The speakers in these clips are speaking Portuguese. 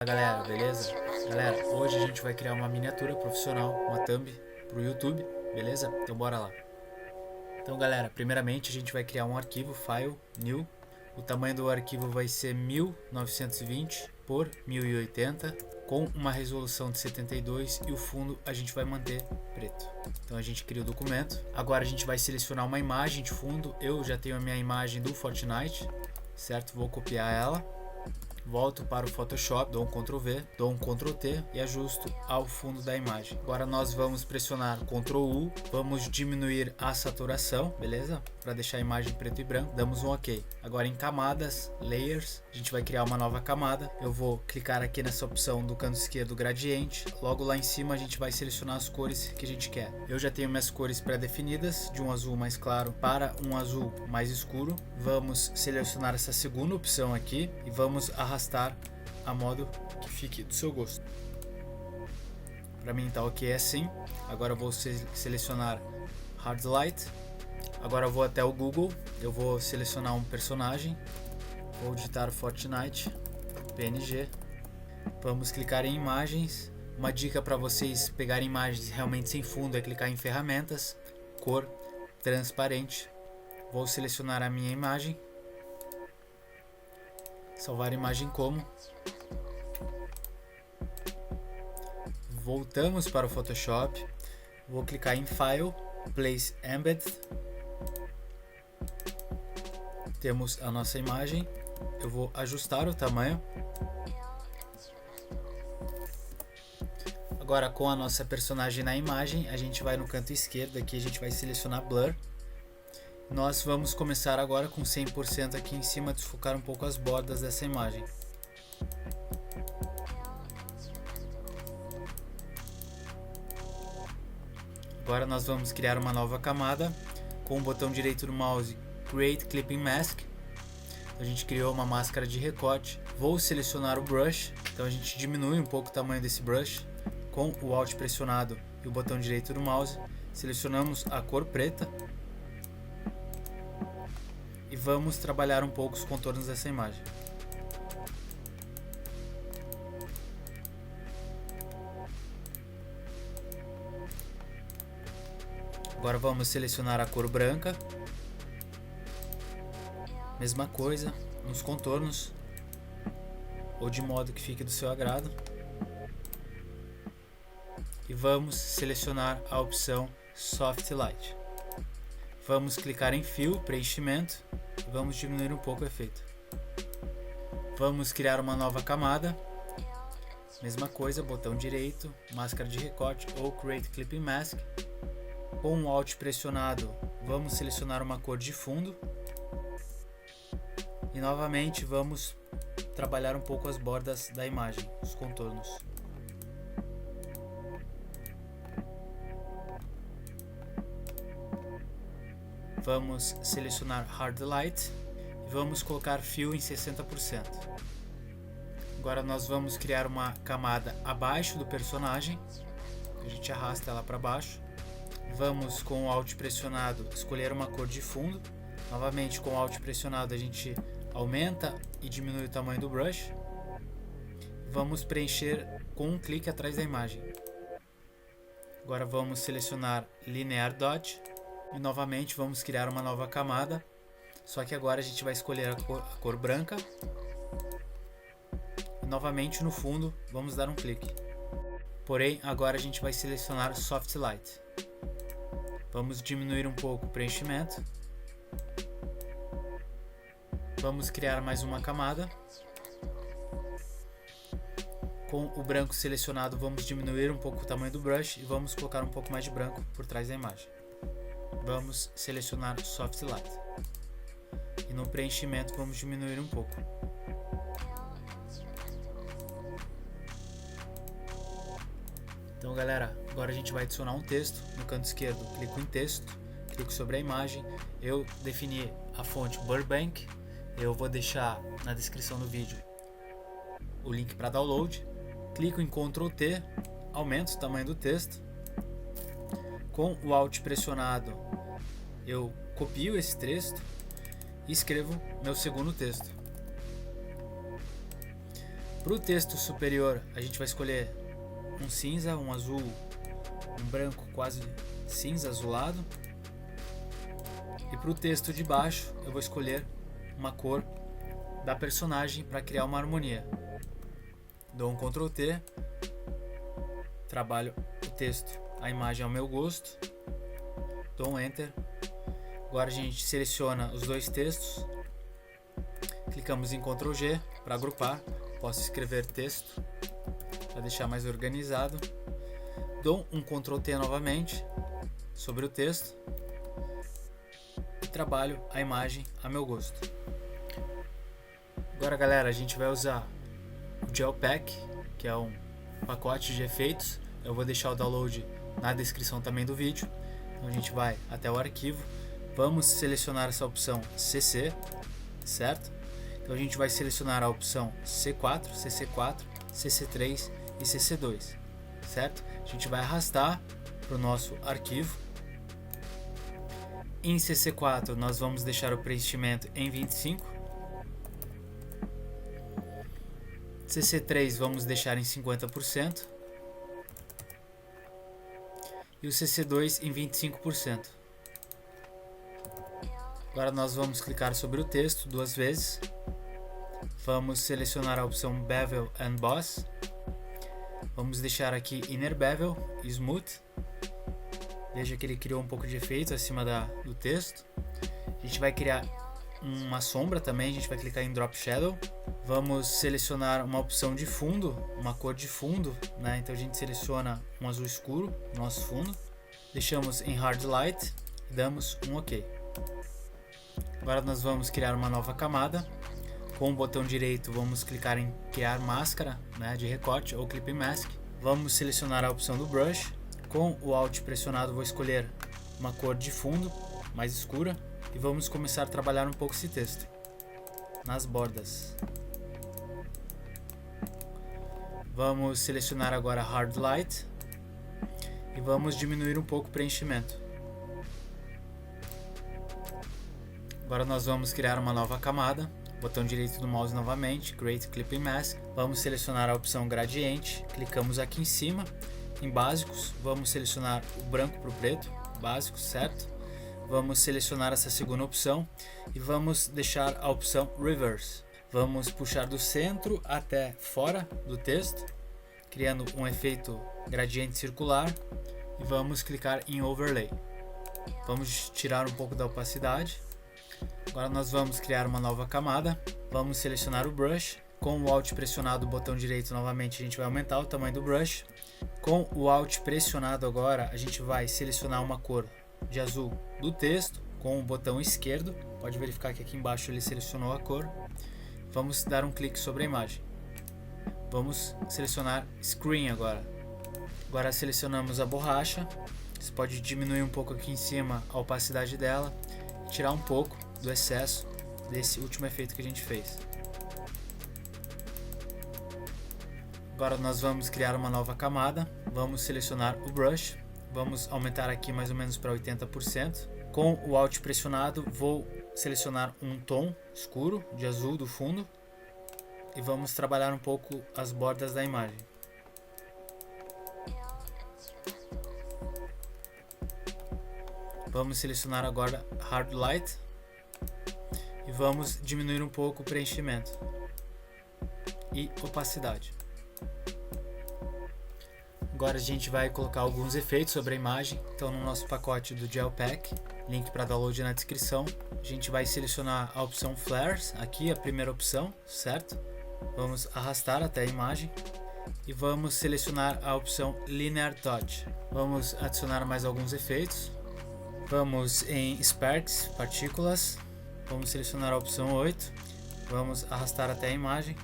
Galera, beleza? Galera, hoje a gente vai criar uma miniatura profissional, uma thumb pro YouTube, beleza? Então bora lá. Então galera, primeiramente a gente vai criar um arquivo, file, new. O tamanho do arquivo vai ser 1920 por 1080 com uma resolução de 72 e o fundo a gente vai manter preto. Então a gente cria o documento. Agora a gente vai selecionar uma imagem de fundo. Eu já tenho a minha imagem do Fortnite, certo? Vou copiar ela. Volto para o Photoshop, dou um Ctrl V, dou um Ctrl T e ajusto ao fundo da imagem. Agora nós vamos pressionar Ctrl U, vamos diminuir a saturação, beleza? Para deixar a imagem preto e branco, damos um OK. Agora em camadas, layers, a gente vai criar uma nova camada. Eu vou clicar aqui nessa opção do canto esquerdo, gradiente. Logo lá em cima a gente vai selecionar as cores que a gente quer. Eu já tenho minhas cores pré-definidas, de um azul mais claro para um azul mais escuro. Vamos selecionar essa segunda opção aqui e vamos arrastar a modo que fique do seu gosto. Para mim tá ok assim. Agora eu vou selecionar Hard Light. Agora eu vou até o Google, eu vou selecionar um personagem, vou digitar Fortnite, PNG, vamos clicar em imagens. Uma dica para vocês pegarem imagens realmente sem fundo é clicar em ferramentas, cor, transparente. Vou selecionar a minha imagem, salvar a imagem como. Voltamos para o Photoshop, vou clicar em File, Place Embed. Temos a nossa imagem, eu vou ajustar o tamanho. Agora com a nossa personagem na imagem, a gente vai no canto esquerdo aqui, a gente vai selecionar Blur. Nós vamos começar agora com 100% aqui em cima, desfocar um pouco as bordas dessa imagem. Agora nós vamos criar uma nova camada com o botão direito do mouse Create Clipping Mask. A gente criou uma máscara de recorte. Vou selecionar o brush, então a gente diminui um pouco o tamanho desse brush com o Alt pressionado e o botão direito do mouse. Selecionamos a cor preta e vamos trabalhar um pouco os contornos dessa imagem. Agora vamos selecionar a cor branca. Mesma coisa nos contornos, ou de modo que fique do seu agrado. E vamos selecionar a opção Soft Light. Vamos clicar em Fill, preenchimento, e vamos diminuir um pouco o efeito. Vamos criar uma nova camada. Mesma coisa, botão direito, máscara de recorte ou Create Clipping Mask. Com o Alt pressionado, vamos selecionar uma cor de fundo. E novamente vamos trabalhar um pouco as bordas da imagem, os contornos. Vamos selecionar Hard Light e vamos colocar Fill em 60%. Agora nós vamos criar uma camada abaixo do personagem. A gente arrasta ela para baixo. Vamos com o Alt pressionado escolher uma cor de fundo. Novamente com o Alt pressionado a gente aumenta e diminui o tamanho do brush. Vamos preencher com um clique atrás da imagem. Agora vamos selecionar Linear Dot e novamente vamos criar uma nova camada. Só que agora a gente vai escolher a cor branca. E novamente no fundo vamos dar um clique. Porém agora a gente vai selecionar Soft Light. Vamos diminuir um pouco o preenchimento. Vamos criar mais uma camada. Com o branco selecionado, vamos diminuir um pouco o tamanho do brush e vamos colocar um pouco mais de branco por trás da imagem. Vamos selecionar Soft Light. E no preenchimento vamos diminuir um pouco. Então galera, agora a gente vai adicionar um texto. No canto esquerdo, clico em texto, clico sobre a imagem. Eu defini a fonte Burbank. Eu vou deixar na descrição do vídeo o link para download. Clico em Ctrl T, aumento o tamanho do texto. Com o Alt pressionado, eu copio esse texto e escrevo meu segundo texto. Para o texto superior, a gente vai escolher um cinza, um azul, um branco quase cinza azulado. E para o texto de baixo, eu vou escolher uma cor da personagem para criar uma harmonia. Dou um Ctrl T, trabalho o texto, a imagem ao meu gosto, dou um Enter. Agora a gente seleciona os dois textos, clicamos em Ctrl G para agrupar, posso escrever texto para deixar mais organizado, dou um Ctrl T novamente sobre o texto e trabalho a imagem a meu gosto. Agora, galera, a gente vai usar o Gel Pack, que é um pacote de efeitos. Eu vou deixar o download na descrição também do vídeo. Então a gente vai até o arquivo, vamos selecionar essa opção CC, certo? Então a gente vai selecionar a opção C4, CC4, CC3 e CC2, certo? A gente vai arrastar para o nosso arquivo. Em CC4 nós vamos deixar o preenchimento em 25. CC3 vamos deixar em 50%. E o CC2 em 25%. Agora nós vamos clicar sobre o texto duas vezes. Vamos selecionar a opção Bevel and Boss. Vamos deixar aqui Inner Bevel e Smooth. Veja que ele criou um pouco de efeito acima do texto. A gente vai criar uma sombra também, a gente vai clicar em Drop Shadow. Vamos selecionar uma opção de fundo, uma cor de fundo, né? Então a gente seleciona um azul escuro, nosso fundo. Deixamos em Hard Light e damos um OK. Agora nós vamos criar uma nova camada. Com o botão direito vamos clicar em Criar Máscara, né, de recorte ou Clipping Mask. Vamos selecionar a opção do Brush. Com o Alt pressionado vou escolher uma cor de fundo mais escura. E vamos começar a trabalhar um pouco esse texto nas bordas. Vamos selecionar agora Hard Light e vamos diminuir um pouco o preenchimento. Agora nós vamos criar uma nova camada. Botão direito do mouse novamente, Create Clipping Mask. Vamos selecionar a opção Gradiente. Clicamos aqui em cima, em Básicos. Vamos selecionar o branco para o preto, Básicos, certo? Vamos selecionar essa segunda opção e vamos deixar a opção Reverse. Vamos puxar do centro até fora do texto, criando um efeito gradiente circular e vamos clicar em Overlay. Vamos tirar um pouco da opacidade. Agora nós vamos criar uma nova camada. Vamos selecionar o Brush. Com o Alt pressionado, o botão direito novamente, a gente vai aumentar o tamanho do brush. Com o Alt pressionado agora, a gente vai selecionar uma cor de azul do texto com o botão esquerdo. Pode verificar que aqui embaixo ele selecionou a cor. Vamos dar um clique sobre a imagem. Vamos selecionar Screen agora. Agora selecionamos a borracha. Você pode diminuir um pouco aqui em cima a opacidade dela e tirar um pouco do excesso desse último efeito que a gente fez. Agora nós vamos criar uma nova camada. Vamos selecionar o Brush. Vamos aumentar aqui mais ou menos para 80%. Com o Alt pressionado, vou selecionar um tom escuro de azul do fundo e vamos trabalhar um pouco as bordas da imagem. Vamos selecionar agora Hard Light e vamos diminuir um pouco o preenchimento e opacidade. Agora a gente vai colocar alguns efeitos sobre a imagem. Então no nosso pacote do Gel Pack, link para download na descrição, a gente vai selecionar a opção Flares, aqui a primeira opção, certo? Vamos arrastar até a imagem e vamos selecionar a opção Linear Touch. Vamos adicionar mais alguns efeitos. Vamos em Sparks, partículas, vamos selecionar a opção 8, vamos arrastar até a imagem.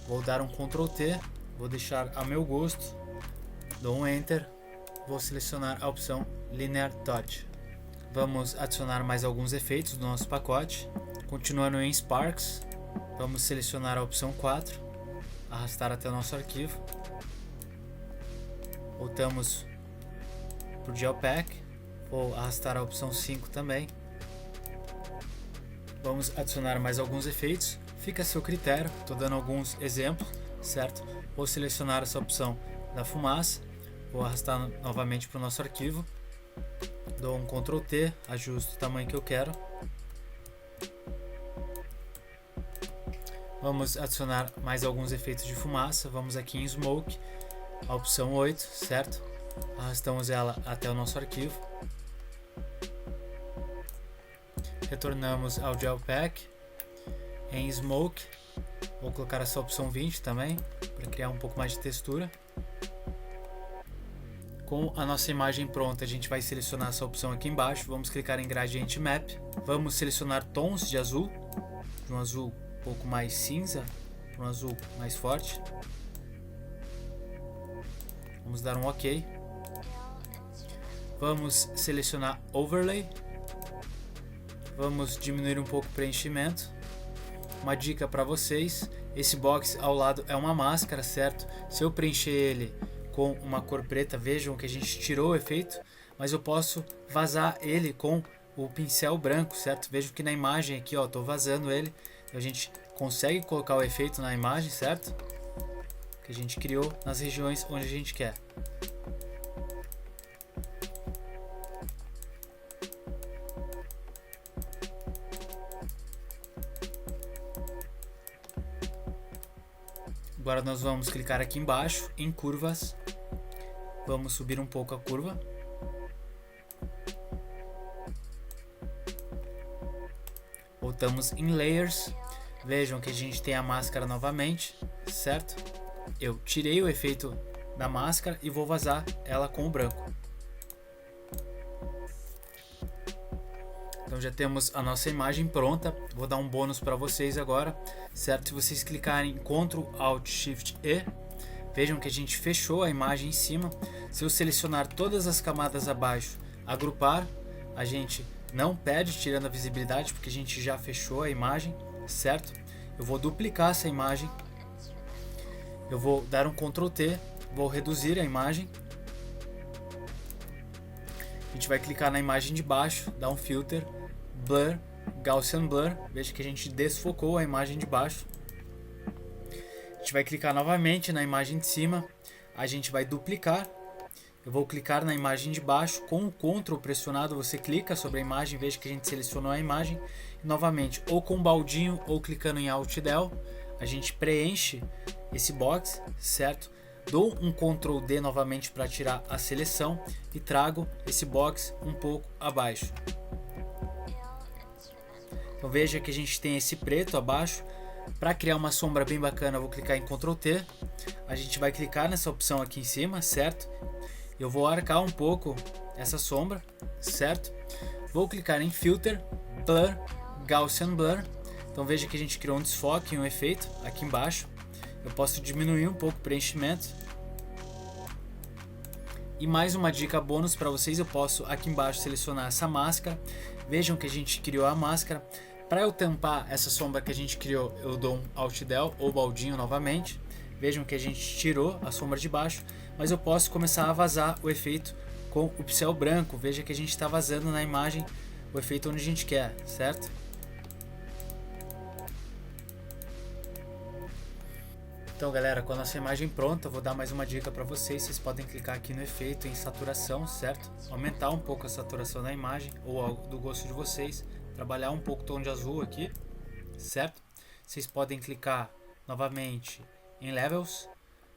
Vou dar um Ctrl T. Vou deixar a meu gosto, dou um Enter, vou selecionar a opção Linear Touch. Vamos adicionar mais alguns efeitos do nosso pacote. Continuando em Sparks, vamos selecionar a opção 4, arrastar até o nosso arquivo. Voltamos para o Gel Pack, vou arrastar a opção 5 também. Vamos adicionar mais alguns efeitos. fica a seu critério, estou dando alguns exemplos, certo? Vou selecionar essa opção da fumaça, vou arrastar novamente para o nosso arquivo, dou um Ctrl T, ajusto o tamanho que eu quero. Vamos adicionar mais alguns efeitos de fumaça, vamos aqui em Smoke, a opção 8, certo? Arrastamos ela até o nosso arquivo. Retornamos ao Gel Pack. Em Smoke, vou colocar essa opção 20 também, para criar um pouco mais de textura. Com a nossa imagem pronta, a gente vai selecionar essa opção aqui embaixo. Vamos clicar em Gradient Map. Vamos selecionar tons de azul, de um azul um pouco mais cinza, para um azul mais forte. Vamos dar um OK. Vamos selecionar Overlay. Vamos diminuir um pouco o preenchimento. Uma dica para vocês, esse box ao lado é uma máscara, certo? Se eu preencher ele com uma cor preta, vejam que a gente tirou o efeito, mas eu posso vazar ele com o pincel branco, certo? Vejo que na imagem aqui, ó, tô vazando ele, a gente consegue colocar o efeito na imagem, certo? Que a gente criou nas regiões onde a gente quer. Agora nós vamos clicar aqui embaixo em curvas, vamos subir um pouco a curva. Voltamos em Layers, vejam que a gente tem a máscara novamente, certo? Eu tirei o efeito da máscara e vou vazar ela com o branco. Então já temos a nossa imagem pronta. Vou dar um bônus para vocês agora, certo? Se vocês clicarem em Ctrl Alt Shift E, vejam que a gente fechou a imagem em cima. Se eu selecionar todas as camadas abaixo, agrupar, a gente não perde tirando a visibilidade, porque a gente já fechou a imagem, certo? Eu vou duplicar essa imagem, eu vou dar um Ctrl T, vou reduzir a imagem. A gente vai clicar na imagem de baixo, dar um filter, Blur, Gaussian Blur, veja que a gente desfocou a imagem de baixo. A gente vai clicar novamente na imagem de cima, a gente vai duplicar. Eu vou clicar na imagem de baixo, com o Ctrl pressionado você clica sobre a imagem, veja que a gente selecionou a imagem. E novamente, ou com o baldinho ou clicando em Alt Del, a gente preenche esse box, certo? Dou um Ctrl D novamente para tirar a seleção e trago esse box um pouco abaixo. Então veja que a gente tem esse preto abaixo. Para criar uma sombra bem bacana, eu vou clicar em Ctrl T. A gente vai clicar nessa opção aqui em cima, certo? Eu vou arcar um pouco essa sombra, certo? Vou clicar em Filter, Blur, Gaussian Blur. Então veja que a gente criou um desfoque, um efeito aqui embaixo. Eu posso diminuir um pouco o preenchimento. E mais uma dica bônus para vocês, eu posso aqui embaixo selecionar essa máscara. Vejam que a gente criou a máscara. Para eu tampar essa sombra que a gente criou, eu dou um Alt Del ou baldinho novamente. Vejam que a gente tirou a sombra de baixo, mas eu posso começar a vazar o efeito com o pincel branco. Veja que a gente está vazando na imagem o efeito onde a gente quer, certo? Então galera, com a nossa imagem pronta, eu vou dar mais uma dica para vocês. Vocês podem clicar aqui no efeito em saturação, certo? Aumentar um pouco a saturação da imagem, ou algo do gosto de vocês. Trabalhar um pouco o tom de azul aqui, certo? Vocês podem clicar novamente em Levels,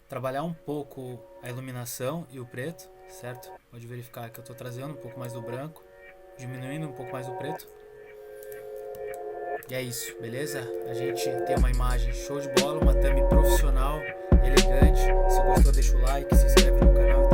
trabalhar um pouco a iluminação e o preto, certo? Pode verificar que eu estou trazendo um pouco mais do branco, diminuindo um pouco mais do preto. E é isso, beleza? A gente tem uma imagem show de bola, uma thumb profissional, elegante. Se gostou, deixa o like, se inscreve no canal.